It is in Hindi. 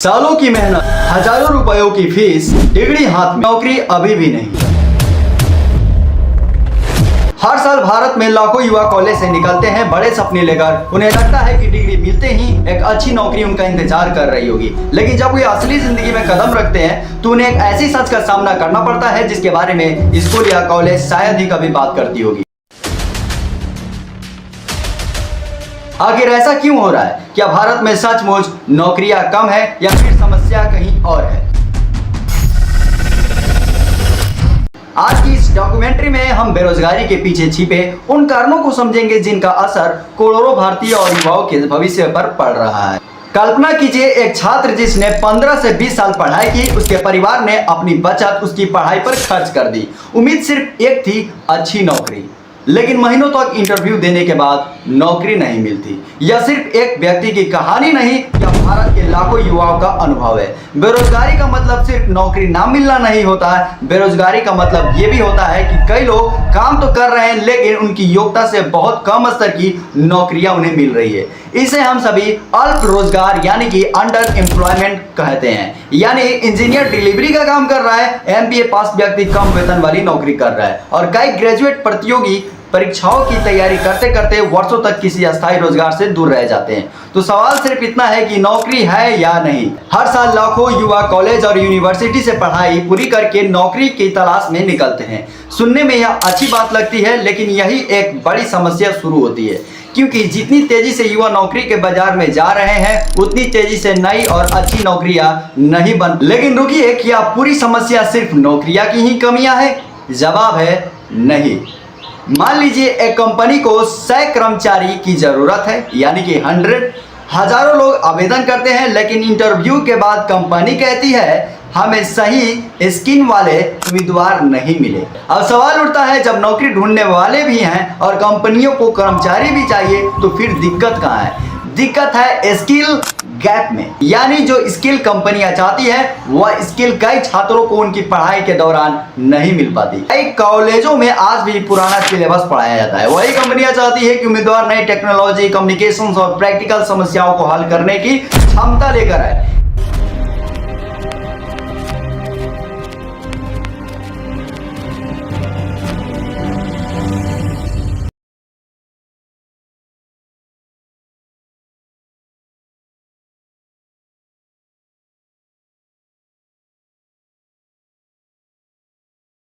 सालों की मेहनत, हजारों रुपयों की फीस, डिग्री हाथ में, नौकरी अभी भी नहीं। हर साल भारत में लाखों युवा कॉलेज से निकलते हैं बड़े सपने लेकर। उन्हें लगता है कि डिग्री मिलते ही एक अच्छी नौकरी उनका इंतजार कर रही होगी, लेकिन जब वे असली जिंदगी में कदम रखते हैं तो उन्हें एक ऐसी सच का सामना करना पड़ता है जिसके बारे में स्कूल या कॉलेज शायद ही कभी बात करती होगी। आखिर ऐसा क्यों हो रहा है? क्या भारत में सचमुच नौकरियां कम है या फिर समस्या कहीं और है? आज की इस डॉक्यूमेंट्री में हम बेरोजगारी के पीछे छिपे उन कारणों को समझेंगे जिनका असर करोड़ों भारतीय और युवाओं के भविष्य पर पड़ रहा है। कल्पना कीजिए, एक छात्र जिसने 15 से 20 साल पढ़ाई की, उसके परिवार ने अपनी बचत उसकी पढ़ाई पर खर्च कर दी। उम्मीद सिर्फ एक थी, अच्छी नौकरी। लेकिन महीनों तक इंटरव्यू देने के बाद नौकरी नहीं मिलती। यह सिर्फ एक व्यक्ति की कहानी नहीं, यह भारत के लाखों युवाओं का अनुभव है। बेरोजगारी का मतलब सिर्फ नौकरी ना मिलना नहीं होता है। बेरोजगारी का मतलब ये भी होता है कि कई लोग काम तो कर रहे हैं लेकिन उनकी योग्यता से बहुत कम स्तर की नौकरियां उन्हें मिल रही है। इसे हम सभी अल्प रोजगार यानी कि अंडर एम्प्लॉयमेंट कहते हैं। यानी इंजीनियर डिलीवरी का काम कर रहा है, एमबीए पास व्यक्ति कम वेतन वाली नौकरी कर रहा है और कई ग्रेजुएट प्रतियोगी परीक्षाओं की तैयारी करते करते वर्षों तक किसी अस्थायी रोजगार से दूर रह जाते हैं। तो सवाल सिर्फ इतना है कि नौकरी है या नहीं। हर साल लाखों युवा कॉलेज और यूनिवर्सिटी से पढ़ाई पूरी करके नौकरी की तलाश में निकलते हैं। सुनने में यह अच्छी बात लगती है, लेकिन यही एक बड़ी समस्या शुरू होती है, क्योंकि जितनी तेजी से युवा नौकरी के बाजार में जा रहे हैं उतनी तेजी से नई और अच्छी नौकरियां नहीं बन। लेकिन रुकिए, क्या पूरी समस्या सिर्फ नौकरियां की ही कमियां है? जवाब है नहीं। मान लीजिए एक कंपनी को 100 कर्मचारी की जरूरत है, यानी कि 100। हजारों लोग आवेदन करते हैं, लेकिन इंटरव्यू के बाद कंपनी कहती है हमें सही स्किल वाले उम्मीदवार नहीं मिले। अब सवाल उठता है, जब नौकरी ढूंढने वाले भी हैं और कंपनियों को कर्मचारी भी चाहिए तो फिर दिक्कत कहाँ है? दिक्कत है स्किल गैप में। यानी जो स्किल कंपनियां चाहती है वह स्किल कई छात्रों को उनकी पढ़ाई के दौरान नहीं मिल पाती। कई कॉलेजों में आज भी पुराना सिलेबस पढ़ाया जाता है। वही कंपनियां चाहती है कि उम्मीदवार नई टेक्नोलॉजी, कम्युनिकेशन और प्रैक्टिकल समस्याओं को हल करने की क्षमता लेकर आए।